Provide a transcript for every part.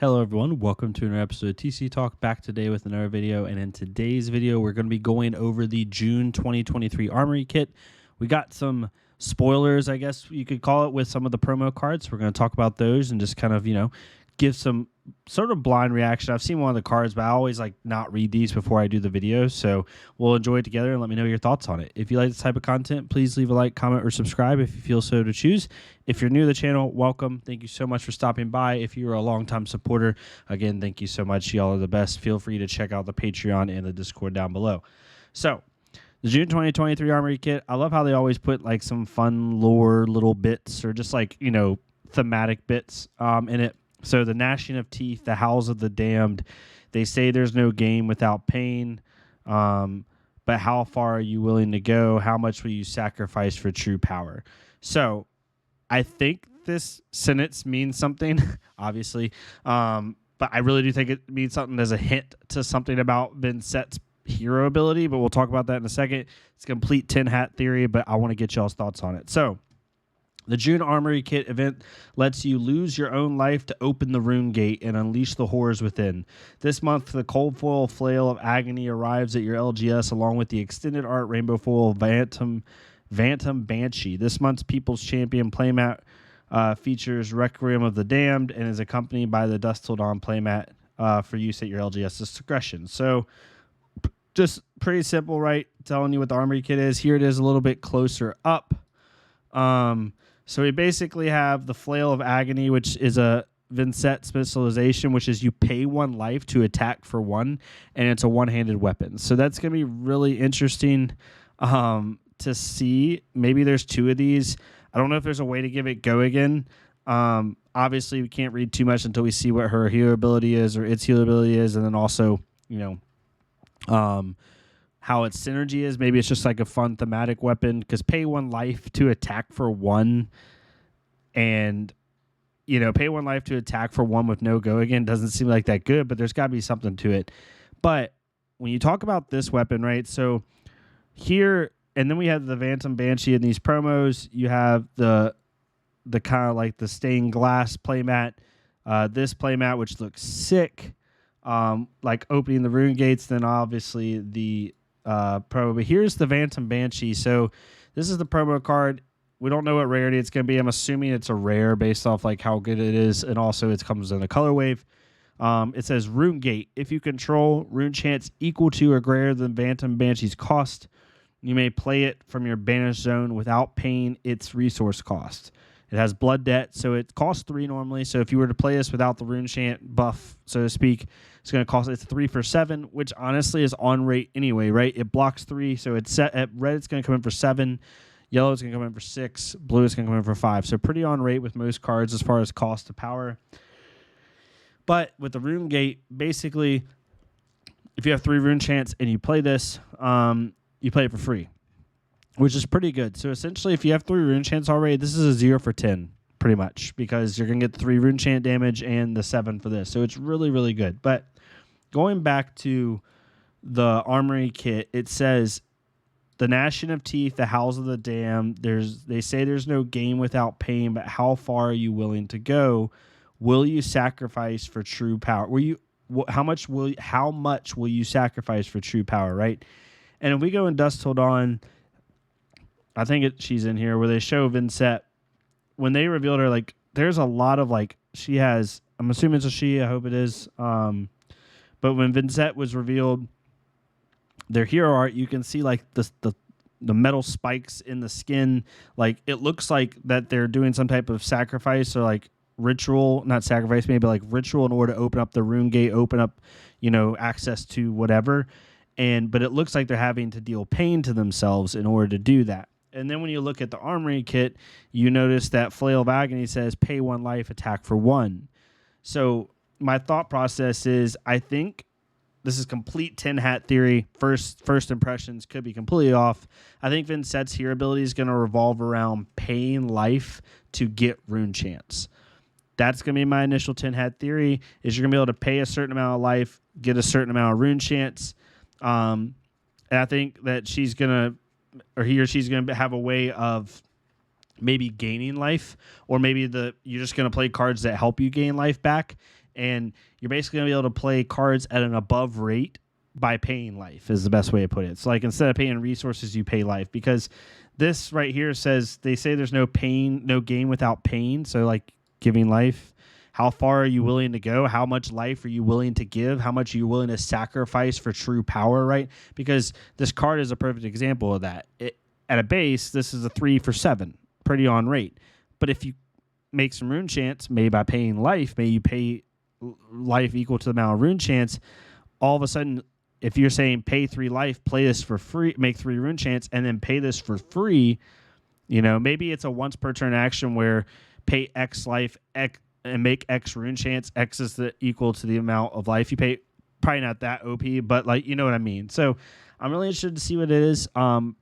Hello everyone, welcome to another episode of TC Talk, back today with another video, and in today's video we're going to be going over the June 2023 Armory Kit. We got some spoilers, I guess you could call it, with some of the promo cards. We're going to talk about those and just kind of, give some sort of blind reaction. I've seen one of the cards, but I always like not read these before I do the video, so we'll enjoy it together and let me know your thoughts on it. If you like this type of content, please leave a like, comment, or subscribe if you feel so to choose. If you're new to the channel, welcome. Thank you so much for stopping by. If you're a longtime supporter, again, thank you so much. Y'all are the best. Feel free to check out the Patreon and the Discord down below. So, the June 2023 Armory Kit, I love how they always put like some fun lore little bits or just like, thematic bits in it. So the gnashing of teeth, the howls of the damned, they say there's no game without pain, but how far are you willing to go? How much will you sacrifice for true power? So I think this sentence means something, obviously, but I really do think it means something as a hint to something about Vincett's hero ability, but we'll talk about that in a second. It's a complete tin hat theory, but I want to get y'all's thoughts on it. So the June Armory Kit event lets you lose your own life to open the rune gate and unleash the horrors within. This month, the cold foil Flail of Agony arrives at your LGS along with the extended art rainbow foil Bantam Banshee. This month's People's Champion playmat features Requiem of the Damned and is accompanied by the Dusk Till Dawn playmat for use at your LGS discretion. So just pretty simple, right? Telling you what the Armory Kit is. Here it is a little bit closer up. So we basically have the Flail of Agony, which is a Vincett specialization, which is you pay 1 life to attack for 1, and it's a one-handed weapon. So that's going to be really interesting to see. Maybe there's 2 of these. I don't know if there's a way to give it go again. Obviously, we can't read too much until we see what her hero ability is or its hero ability is, and then also, how its synergy is. Maybe it's just like a fun thematic weapon, because pay 1 life to attack for 1 and, pay 1 life to attack for 1 with no go again doesn't seem like that good, but there's got to be something to it. But when you talk about this weapon, right, so here, and then we have the Bantam Banshee in these promos. You have the kind of like the stained glass playmat, this playmat, which looks sick, like opening the rune gates, then obviously the promo. But here's the Bantam Banshee. So this is the promo card. We don't know what rarity it's going to be. I'm assuming it's a rare based off like how good it is, and also it comes in a color wave. It says Rune Gate. If you control rune chants equal to or greater than Bantam Banshee's cost, you may play it from your banished zone without paying its resource cost. It has blood debt, so it costs 3 normally. So if you were to play this without the rune chant buff, so to speak, it's going to cost, it's 3 for 7, which honestly is on rate anyway, right? It blocks 3, so it's set at red, it's going to come in for 7. Yellow is going to come in for 6. Blue is going to come in for 5. So pretty on rate with most cards as far as cost to power. But with the rune gate, basically, if you have 3 rune chants and you play this, you play it for free, which is pretty good. So essentially, if you have 3 rune chants already, this is a 0 for 10, pretty much, because you're going to get the 3 rune chant damage and the 7 for this. So it's really, really good. But going back to the Armory Kit, it says the gnashing of teeth, the howls of the damned. They say there's no game without pain, but how far are you willing to go? Will you sacrifice for true power? How much will you sacrifice for true power, right? And if we go in Dusk Till Dawn, I think she's in here, where they show Vincett. When they revealed her, like, there's a lot of, like, she has, I'm assuming it's a she, I hope it is. But when Vincett was revealed, their hero art, you can see, like, the metal spikes in the skin. Like, it looks like that they're doing some type of sacrifice or, like, ritual, not sacrifice, maybe, like, ritual in order to open up the rune gate, open up, access to whatever. But it looks like they're having to deal pain to themselves in order to do that. And then when you look at the Armory Kit, you notice that Flail of Agony says pay 1 life, attack for 1. So my thought process is, I think this is complete tin hat theory. First impressions could be completely off. I think Vincett's hero ability is going to revolve around paying life to get rune chants. That's going to be my initial tin hat theory, is you're going to be able to pay a certain amount of life, get a certain amount of rune chants. And I think that she's going to, or he or she's going to have a way of maybe gaining life, or maybe you're just going to play cards that help you gain life back. And you're basically going to be able to play cards at an above rate by paying life is the best way to put it. So like instead of paying resources, you pay life, because this right here says, they say there's no pain, no gain without pain. So like giving life, how far are you willing to go? How much life are you willing to give? How much are you willing to sacrifice for true power, right? Because this card is a perfect example of that. At a base, this is a 3 for 7, pretty on rate. But if you make some rune chance, maybe by paying life, maybe you pay life equal to the amount of rune chance, all of a sudden, if you're saying pay 3 life, play this for free, make 3 rune chance, and then pay this for free, maybe it's a once per turn action where pay X life, X, and make X rune chance. X is equal to the amount of life you pay. Probably not that OP, but like, you know what I mean. So I'm really interested to see what it is.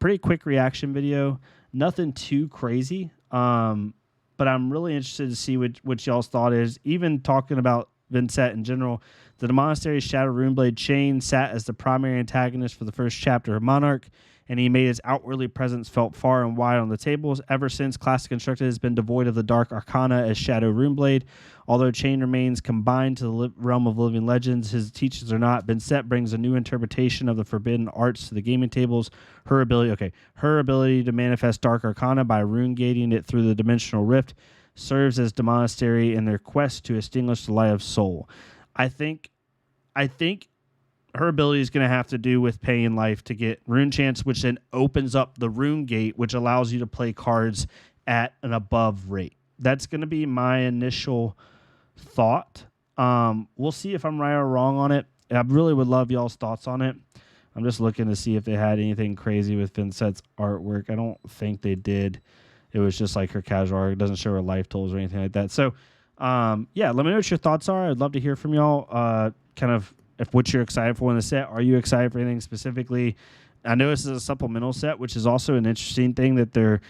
Pretty quick reaction video, nothing too crazy. But I'm really interested to see what y'all's thought is. Even talking about Vincent in general, the Monastery's Shadow Runeblade Chain sat as the primary antagonist for the first chapter of Monarch, and he made his outwardly presence felt far and wide on the tables. Ever since, Classic Constructed has been devoid of the Dark Arcana as Shadow Runeblade. Although Chain remains combined to the realm of living legends, his teachings are not. Vincent brings a new interpretation of the forbidden arts to the gaming tables. Her ability to manifest Dark Arcana by rune gating it through the dimensional rift serves as the Monastery in their quest to extinguish the light of soul. I think her ability is going to have to do with paying life to get rune chance, which then opens up the rune gate, which allows you to play cards at an above rate. That's going to be my initial thought. We'll see if I'm right or wrong on it. I really would love y'all's thoughts on it. I'm just looking to see if they had anything crazy with Vincent's artwork. I don't think they did. It was just like her casual art. It doesn't show her life totals or anything like that. So, yeah, let me know what your thoughts are. I'd love to hear from y'all. Kind of if what you're excited for in the set. Are you excited for anything specifically? I know this is a supplemental set, which is also an interesting thing that they're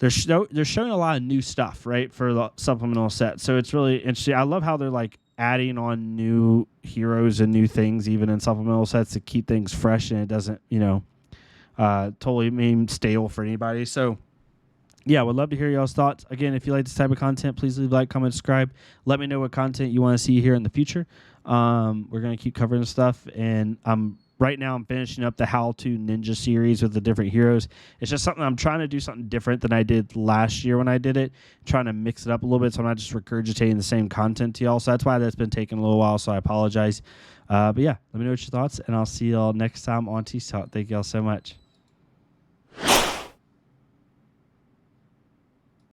showing a lot of new stuff, right, for the supplemental set. So it's really interesting. I love how they're like adding on new heroes and new things even in supplemental sets to keep things fresh, and it doesn't, totally mean stale for anybody. So yeah, would love to hear y'all's thoughts. Again, if you like this type of content, please leave a like, comment, subscribe. Let me know what content you want to see here in the future. We're going to keep covering stuff, and right now I'm finishing up the How to Ninja series with the different heroes. It's just something I'm trying to do something different than I did last year when I did it, trying to mix it up a little bit so I'm not just regurgitating the same content to y'all. So that's why that's been taking a little while, so I apologize. But yeah, let me know what your thoughts, and I'll see y'all next time on T-Talk. Thank y'all so much.